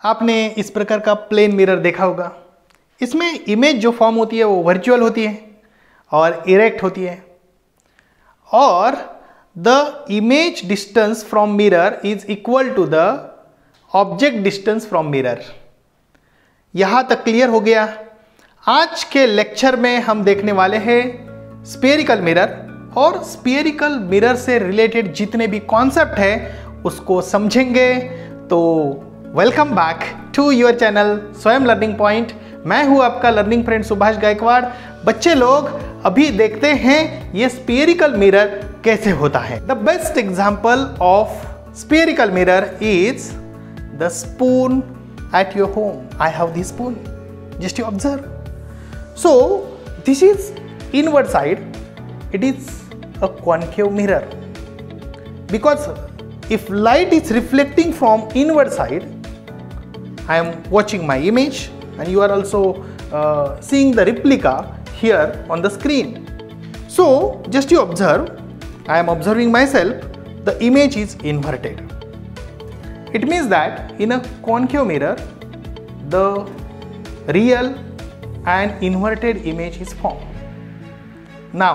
आपने इस प्रकार का प्लेन मिरर देखा होगा। इसमें इमेज जो फॉर्म होती है वो वर्चुअल होती है और इरेक्ट होती है, और the image distance from mirror is equal to the object distance from mirror. यहां तक क्लियर हो गया। आज के लेक्चर में हम देखने वाले हैं स्फेरिकल मिरर, और स्फेरिकल मिरर से रिलेटेड जितने भी कॉन्सेप्ट है उसको समझेंगे। तो welcome back to your channel Swayam learning point. मैं हूं आपका लर्निंग फ्रेंड सुभाष गायकवाड़। बच्चे लोग अभी देखते हैं ये स्फेरिकल मिरर कैसे होता है। The best example of spherical mirror is the spoon at your home. I have this spoon. Just you observe. So this is inward side. It is a concave mirror, because if light is reflecting from inward side, I am watching my image and you are also seeing the replica here on the screen. So just you observe. I am observing myself. The image is inverted. It means that in a concave mirror, the real and inverted image is formed. Now,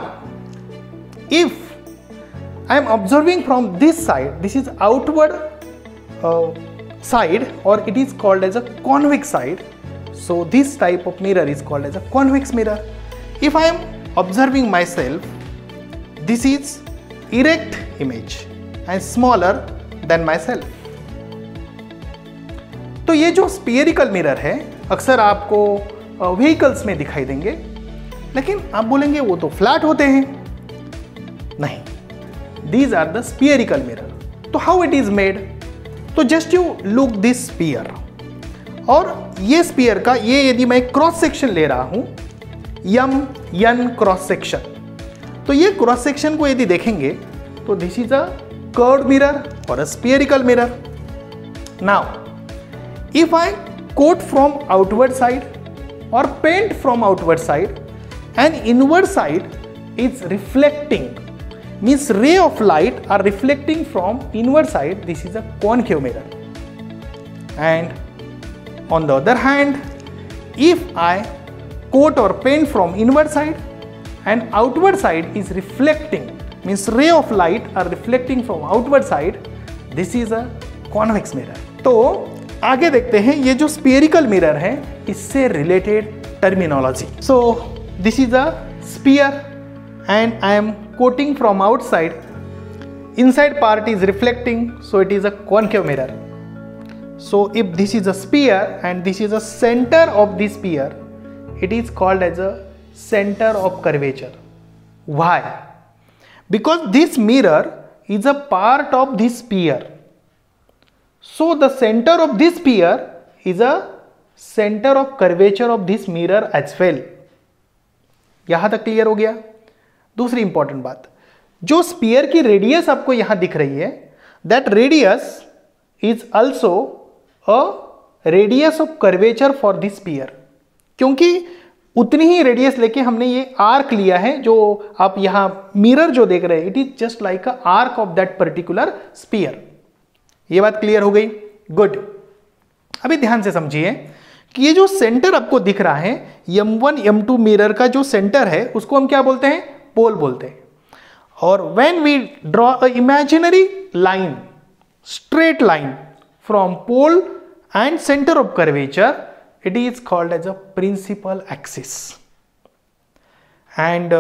if I am observing from this side, this is outward side, or it is called as a convex side. So this type of mirror is called as a convex mirror. If I am observing myself, this is erect image and smaller than myself. तो ये जो spherical mirror है अक्सर आपको vehicles में दिखाई देंगे, लेकिन आप बोलेंगे वो तो फ्लैट होते हैं। नहीं, these are the spherical mirror. तो हाउ इट इज मेड? तो just you look this sphere, और ये स्फीयर का ये यदि मैं क्रॉस सेक्शन ले रहा हूं, एन क्रॉस सेक्शन, तो ये क्रॉस सेक्शन को यदि देखेंगे तो this is a curved mirror और a spherical mirror. Now if I coat from outward side or paint from outward side, and inward side is reflecting, means ray of light are reflecting from inward side, this is a concave mirror. And on the other hand, if I coat or paint from inward side and outward side is reflecting, means ray of light are reflecting from outward side, this is a convex mirror. तो आगे देखते हैं ये जो spherical mirror है इससे related terminology. So this is a sphere and I am coating from outside, inside part is reflecting, so it is a concave mirror. So if this is a sphere and this is a centre of this sphere, it is called as a centre of curvature. Why? Because this mirror is a part of this sphere. So the center of this sphere is a center of curvature of this mirror as well. यहां तक clear हो गया? दूसरी important बात, जो sphere की radius आपको यहां दिख रही है, that radius is also a radius of curvature for this sphere. क्योंकि उतनी ही रेडियस लेके हमने ये आर्क लिया है, जो आप यहां मिरर जो देख रहे हैं, it is just like a arc of that particular sphere. ये बात क्लियर हो गई? गुड। अभी ध्यान से समझिए कि ये जो सेंटर आपको दिख रहा है, M1 M2 मिरर का जो सेंटर है उसको हम क्या बोलते हैं? पोल बोलते हैं। और when we draw a imaginary line, straight line from pole and centre of curvature, it is called as a principal axis. And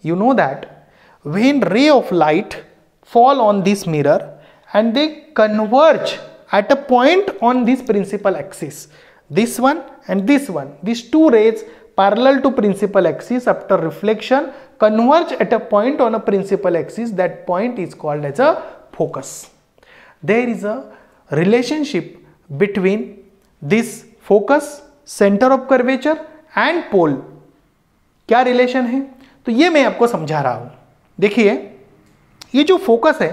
you know that when ray of light fall on this mirror and they converge at a point on this principal axis, this one and this one, these two rays parallel to principal axis after reflection converge at a point on a principal axis, that point is called as a focus. There is a relationship between this focus, center of curvature and pole. क्या relation है? तो ये मैं आपको समझा रहा हूं। देखिए, ये जो फोकस है,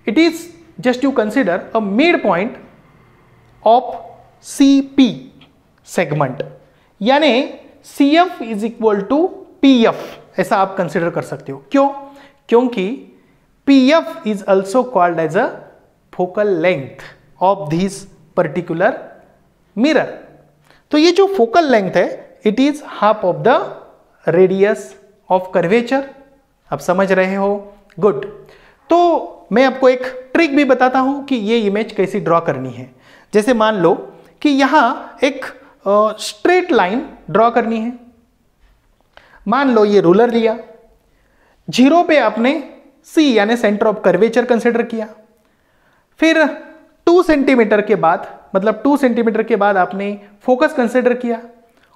it is just you consider a mid point of CP segment, यानी CF is equal to PF, ऐसा आप कंसिडर कर सकते हो। क्यों? क्योंकि PF is also called as a focal length of this particular mirror. तो ये जो फोकल लेंथ है it is half of the radius of curvature. अब समझ रहे हो? गुड। तो मैं आपको एक ट्रिक भी बताता हूं कि ये इमेज कैसी ड्रॉ करनी है। जैसे मान लो कि यहां एक स्ट्रेट लाइन ड्रॉ करनी है। मान लो ये रूलर लिया, 0 पे आपने C यानी सेंटर ऑफ कर्वेचर कंसिडर किया, फिर 2 सेंटीमीटर के बाद, मतलब 2 सेंटीमीटर के बाद आपने फोकस कंसिडर किया,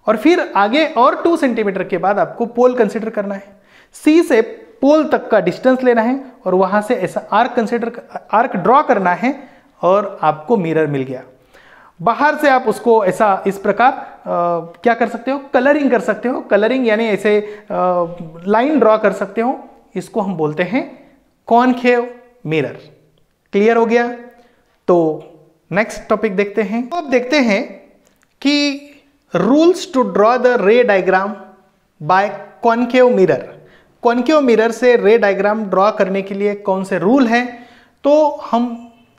और फिर आगे और 2 सेंटीमीटर के बाद आपको पोल कंसिडर करना है। C से पोल तक का डिस्टेंस लेना है और वहां से ऐसा आर्क ड्रॉ करना है और आपको मिरर मिल गया। बाहर से आप उसको ऐसा इस प्रकार क्या कर सकते हो, कलरिंग कर सकते हो। कलरिंग यानी ऐसे लाइन ड्रॉ कर सकते हो। इसको हम बोलते हैं कॉनकेव मिरर। क्लियर हो गया? तो नेक्स्ट टॉपिक देखते हैं। तो अब देखते हैं कि rules to draw the ray diagram by concave mirror. Concave mirror से रे डायग्राम ड्रॉ करने के लिए कौन से रूल हैं? तो हम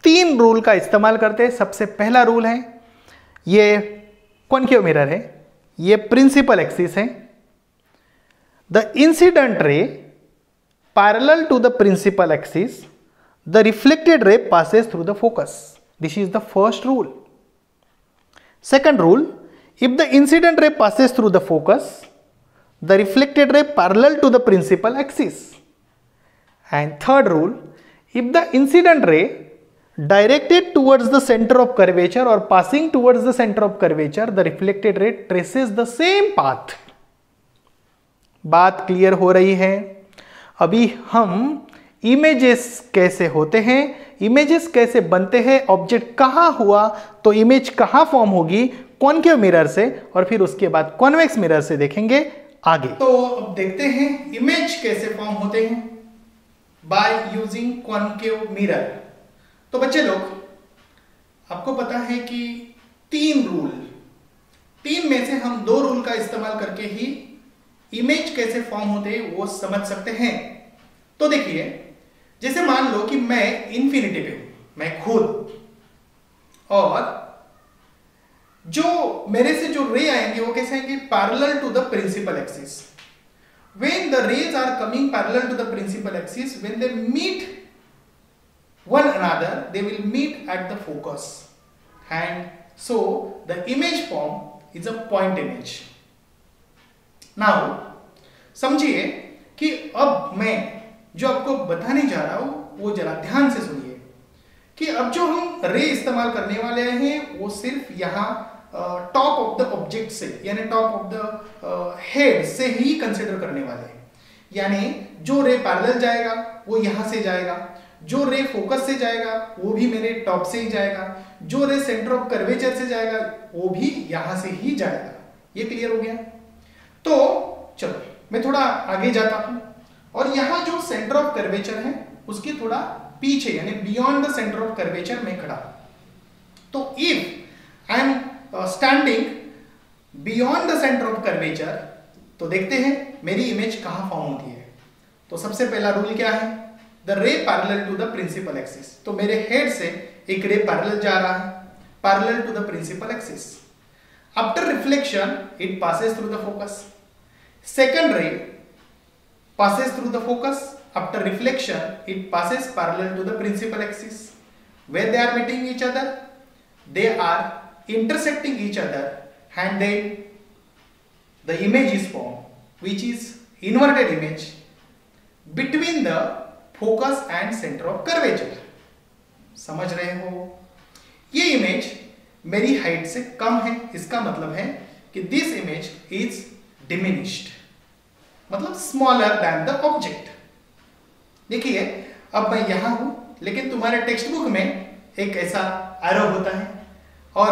3 रूल का इस्तेमाल करते हैं। सबसे पहला रूल है, ये कॉनकेव मिरर है, ये प्रिंसिपल एक्सिस है। The incident ray parallel to the principal axis, the reflected ray passes through the focus. This is the first rule. Second rule, if the incident ray passes through the focus, the reflected ray parallel to the principal axis. And third rule, if the incident ray directed towards the center of curvature or passing towards the center of curvature, the reflected ray traces the same path. बात clear हो रही है? अभी हम images कैसे होते हैं, images कैसे बनते हैं, ऑब्जेक्ट कहां हुआ तो इमेज कहां फॉर्म होगी, कॉनकेव मिरर से, और फिर उसके बाद कॉन्वेक्स मिरर से देखेंगे आगे। तो अब देखते हैं इमेज कैसे फॉर्म होते हैं बाय यूजिंग कॉनकेव मिरर। तो बच्चे लोग, आपको पता है कि 3 रूल, 3 में से हम 2 रूल का इस्तेमाल करके ही इमेज कैसे फॉर्म होते हैं वो समझ सकते हैं। तो देखिए, जैसे मान लो कि मैं इंफिनिटी पे हूं, मैं खुद, और जो मेरे से जो रे आएंगे वो कैसे आएंगे, parallel to the principal axis. When the rays are coming parallel to the principal axis, when they meet one another, they will meet at the focus, and so the image form is a point image. Now समझिए कि अब मैं जो आपको बताने जा रहा हूं वो जरा ध्यान से सुनिए कि अब जो हम रे इस्तेमाल करने वाले हैं वो सिर्फ यहां टॉप ऑफ द ऑब्जेक्ट से, यानी टॉप ऑफ द हेड से ही कंसिडर करने वाले हैं। यानी जो रे पैरेलल जाएगा वो यहां से जाएगा, जो रे फोकस से जाएगा वो भी मेरे टॉप से ही जाएगा, जो रे सेंटर ऑफ कर्वेचर से जाएगा वो भी यहां से ही जाएगा। ये क्लियर हो गया? तो चलो मैं थोड़ा आगे जाता हूं, और यहां जो सेंटर ऑफ कर्वेचर है उसके थोड़ा पीछे, यानी beyond the centre of curvature में खड़ा। तो if I am standing beyond the centre of curvature, तो देखते हैं मेरी इमेज कहां फॉर्म होती है। तो सबसे पहला रूल क्या है, the ray parallel to the principal axis. तो मेरे हेड से एक रे पैरेलल जा रहा है, parallel to the principal axis. After reflection it passes through the focus. Second ray passes through the focus. After reflection it passes parallel to the principal axis. Where they are meeting each other, they are intersecting each other, and then the image is formed, which is inverted image between the focus and centre of curvature. समझ रहे हो? ये image मेरी height से कम है, इसका मतलब है कि दिस इमेज इज डिमिनिश्ड, मतलब स्मॉलर देन द ऑब्जेक्ट। देखिए, अब मैं यहां हूं, लेकिन तुम्हारे टेक्स्ट बुक में एक ऐसा एरो होता है, और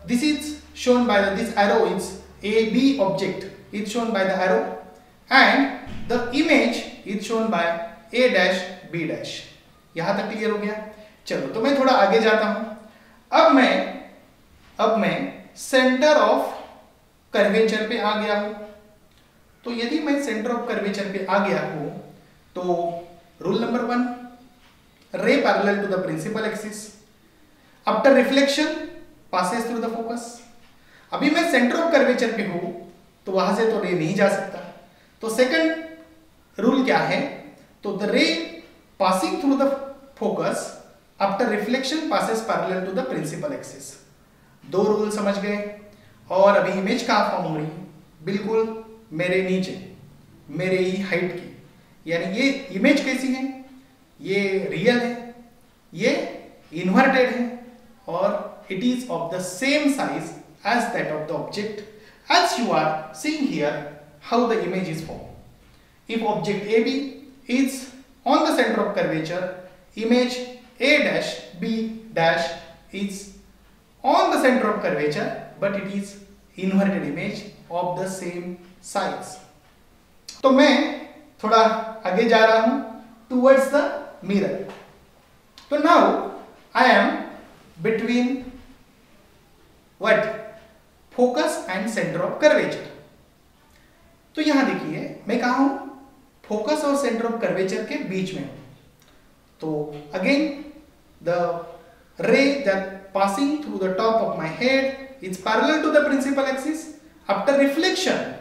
this is shown by this arrow is A B object is shown by the arrow, and the image is shown by A dash B dash. यहां तक क्लियर हो गया? चलो, तो मैं थोड़ा आगे जाता हूं। अब मैं सेंटर ऑफ कर्वेचर पे आ गया हूं। तो यदि मैं सेंटर ऑफ कर्वेचर पे आ गया हूं तो rule number 1, ray parallel to the principal axis. After reflection passes through the focus. अभी मैं सेंटर ऑफ कर्वेचर पे हूं तो वहां से तो रे नहीं जा सकता, तो सेकंड रूल क्या है, तो the ray passing through the focus after reflection passes parallel to the principal axis. दो रूल समझ गए। और अभी इमेज कहाँ फॉर्म हो रही है, बिल्कुल मेरे नीचे, मेरे ही हाइट की, यानी ये इमेज कैसी है, ये रियल है, ये इन्वर्टेड है, और it is of the same size as that of the object, as you are seeing here how the image is formed. If object AB is on the center of curvature, image A dash B dash is on the center of curvature, but it is inverted image of the same size. तो मैं थोड़ा आगे जा रहा हूं towards the mirror. So now I am between what? Focus and centre of curvature. तो यहां देखिए मैं कहा हूं, फोकस और सेंटर ऑफ कर्वेचर के बीच में। तो again the ray that passing through the top of my head is parallel to the principal axis. After reflection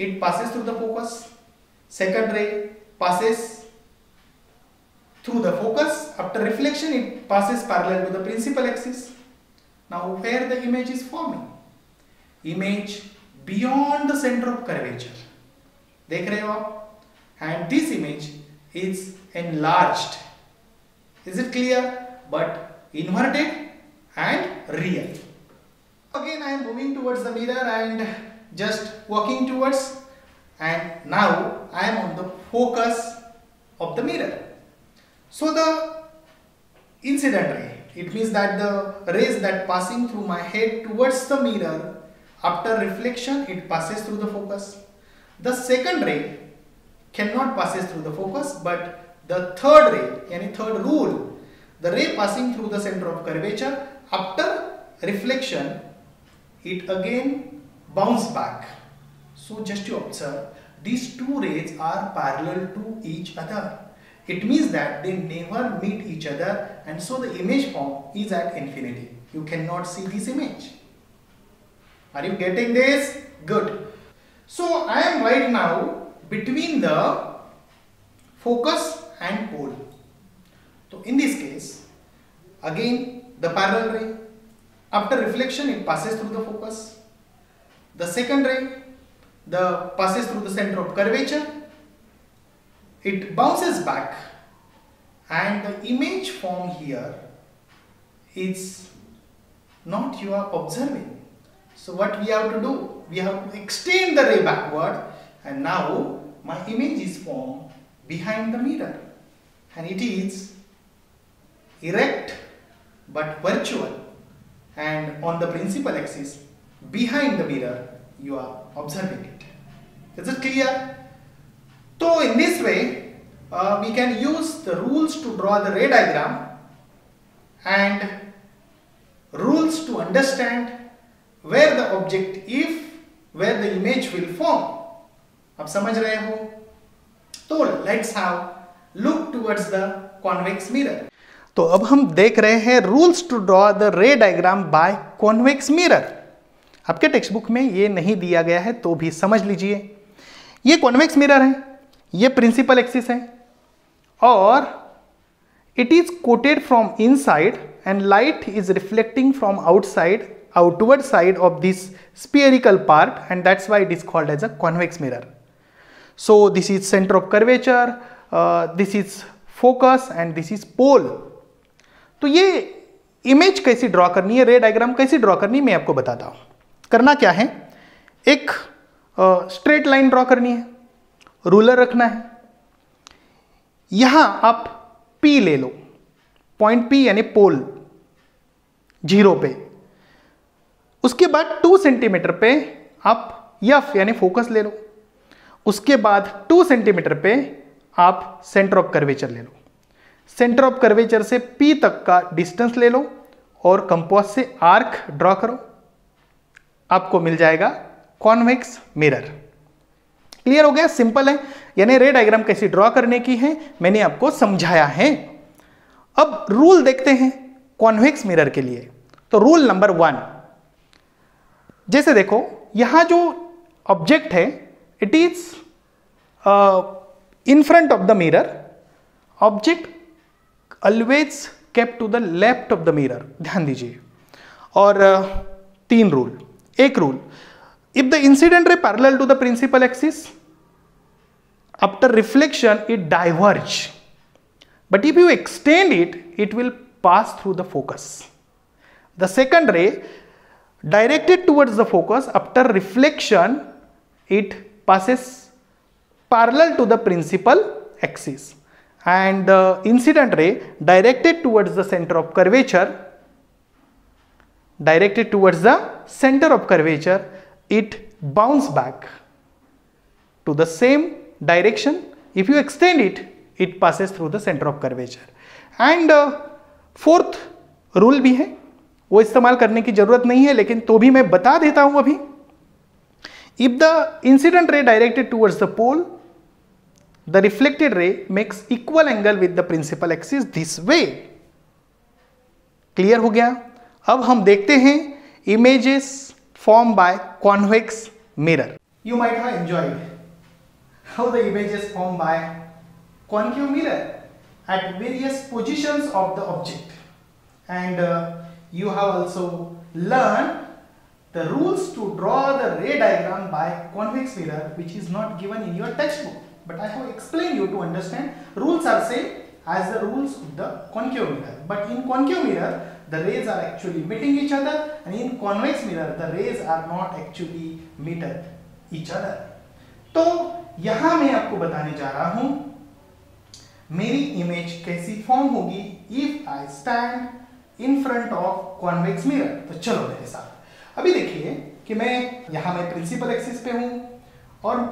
it passes through the focus. Second ray passes through the focus. After reflection it passes parallel to the principal axis. Now where the image is forming? Image beyond the center of curvature. देख रहे हो आप? And this image is enlarged. Is it clear? But inverted and real. Again I am moving towards the mirror and just walking towards, and now I am on the focus of the mirror. So the incident ray, it means that the rays that passing through my head towards the mirror, after reflection it passes through the focus. The second ray cannot passes through the focus, but the third ray, yani third rule, the ray passing through the center of curvature, after reflection it again bounce back. So just to observe, these two rays are parallel to each other. It means that they never meet each other, and so the image form is at infinity. You cannot see this image. Are you getting this? Good. So I am right now between the focus and pole. So in this case, again the parallel ray, after reflection it passes through the focus. The second ray, passes through the center of curvature. It bounces back, and the image form here is not you are observing. So what we have to do? We have to extend the ray backward, and now my image is formed behind the mirror, and it is erect but virtual, and on the principal axis behind the mirror you are observing it. Is it clear? So in this way we can use the rules to draw the ray diagram and rules to understand where the object where the image will form. आप समझ रहे हो? तो let's have look towards the convex mirror. तो अब हम देख रहे हैं rules to draw the ray diagram by convex mirror. आपके टेक्स्ट बुक में ये नहीं दिया गया है तो भी समझ लीजिए। ये कॉन्वेक्स मिरर है, ये प्रिंसिपल एक्सिस है, और it is coated from inside and light is reflecting from outside, outward side of this spherical part, and that's why it is called as a convex mirror. So this is center of curvature, this is focus, and this is pole. तो ये image कैसी draw करनी है, रे diagram कैसी draw करनी है, मैं आपको बताता हूँ। करना क्या है, एक स्ट्रेट लाइन ड्रॉ करनी है, रूलर रखना है, यहां आप P ले लो, पॉइंट P यानी पोल 0 पे। उसके बाद 2 सेंटीमीटर पे आप F यानी फोकस ले लो, उसके बाद 2 सेंटीमीटर पे आप सेंटर ऑफ कर्वेचर ले लो, सेंटर ऑफ कर्वेचर से P तक का डिस्टेंस ले लो और कंपास से आर्क ड्रॉ करो, आपको मिल जाएगा कॉन्वेक्स मिरर। क्लियर हो गया? सिंपल है, यानी रे डायग्राम कैसे ड्रॉ करने की है मैंने आपको समझाया है। अब रूल देखते हैं कॉन्वेक्स मिरर के लिए। तो रूल नंबर 1, जैसे देखो यहां जो ऑब्जेक्ट है it is in front of the mirror, object always kept to the left of the mirror, ध्यान दीजिए। और तीन रूल, एक rule, if the incident ray parallel to the principal axis after reflection it diverge, but if you extend it, it will pass through the focus. The second ray directed towards the focus after reflection it passes parallel to the principal axis, and the incident ray directed towards the center of curvature, it bounce back to the same direction. If you extend it, it passes through the center of curvature. And fourth rule भी है, वो इस्तेमाल करने की जरूरत नहीं है लेकिन तो भी मैं बता देता हूं अभी। If the incident ray directed towards the pole, the reflected ray makes equal angle with the principal axis this way. Clear हो गया? अब हम देखते हैं images form by convex mirror. You might have enjoyed how the images form by concave mirror at various positions of the object, and you have also learned the rules to draw the ray diagram by convex mirror, which is not given in your textbook, but I have explained you to understand. Rules are same as the rules of the concave mirror, but in concave mirror the rays are actually meeting each other, and in convex mirror the rays are not actually meeting each other. तो यहां मैं आपको बताने जा रहा हूं मेरी image कैसी फॉर्म होगी if I stand in front of convex mirror. तो चलो मेरे साथ। अभी देखिए कि मैं यहां मैं प्रिंसिपल एक्सिस पे हूं और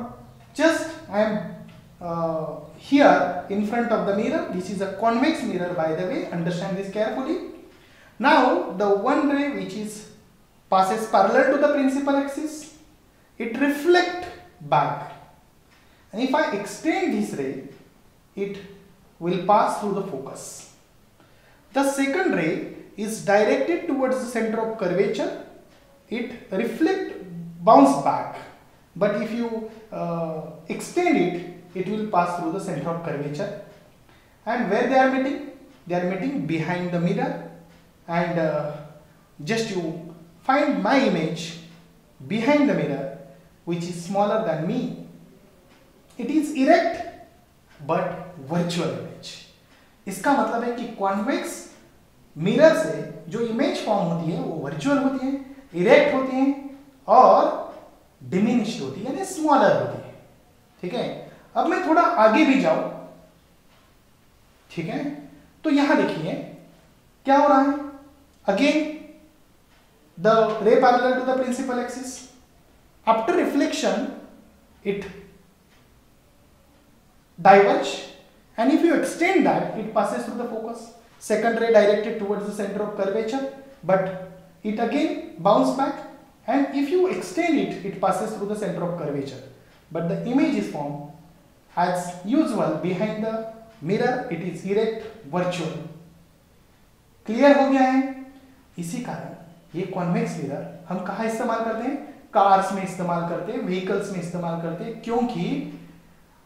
just I am here in front of the mirror. This is a convex mirror by the way, understand this carefully. Now the one ray which is passes parallel to the principal axis, it reflect back, and if I extend this ray, it will pass through the focus. The second ray is directed towards the center of curvature, it reflect, bounce back, but if you extend it, it will pass through the center of curvature. And where they are meeting? They are meeting behind the mirror, and just you find my image behind the mirror which is smaller than me. It is erect but virtual image. इसका मतलब है कि convex mirror से जो image form होती है वो virtual होती है, इरेक्ट होती है और डिमिनिश्ड होती है, यानी स्मॉलर होती है। ठीक है, अब मैं थोड़ा आगे भी जाऊं, ठीक है, तो यहां देखिए क्या हो रहा है। Again the ray parallel to the principal axis, after reflection it diverge, and if you extend that it passes through the focus. Second ray directed towards the center of curvature, but it again bounce back, and if you extend it, it passes through the center of curvature, but the image is formed as usual behind the mirror. It is erect, virtual. Clear हो गया है? इसी कारण ये convex mirror हम कहाँ इस्तेमाल करते हैं? कार्स में इस्तेमाल करते हैं, व्हीकल्स में इस्तेमाल करते हैं, क्योंकि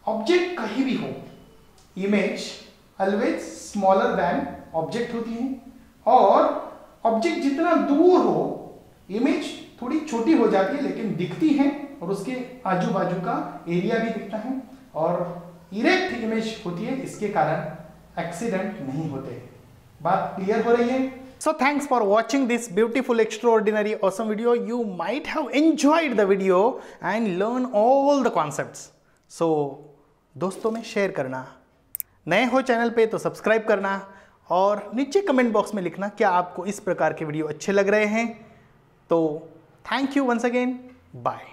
ऑब्जेक्ट कहीं भी हो image always smaller than object होती है, और ऑब्जेक्ट जितना दूर हो इमेज थोड़ी छोटी हो जाती है लेकिन दिखती है, और उसके आजू बाजू का एरिया भी दिखता है, और इरेक्ट इमेज होती है, इसके कारण एक्सीडेंट नहीं होते। बात क्लियर हो रही है? So thanks for watching this beautiful, extraordinary, awesome video. You might have enjoyed the video and learn all the concepts. So दोस्तों में शेयर करना, नए हो चैनल पे तो सब्सक्राइब करना, और नीचे कमेंट बॉक्स में लिखना क्या आपको इस प्रकार के वीडियो अच्छे लग रहे हैं। तो thank you once again, bye.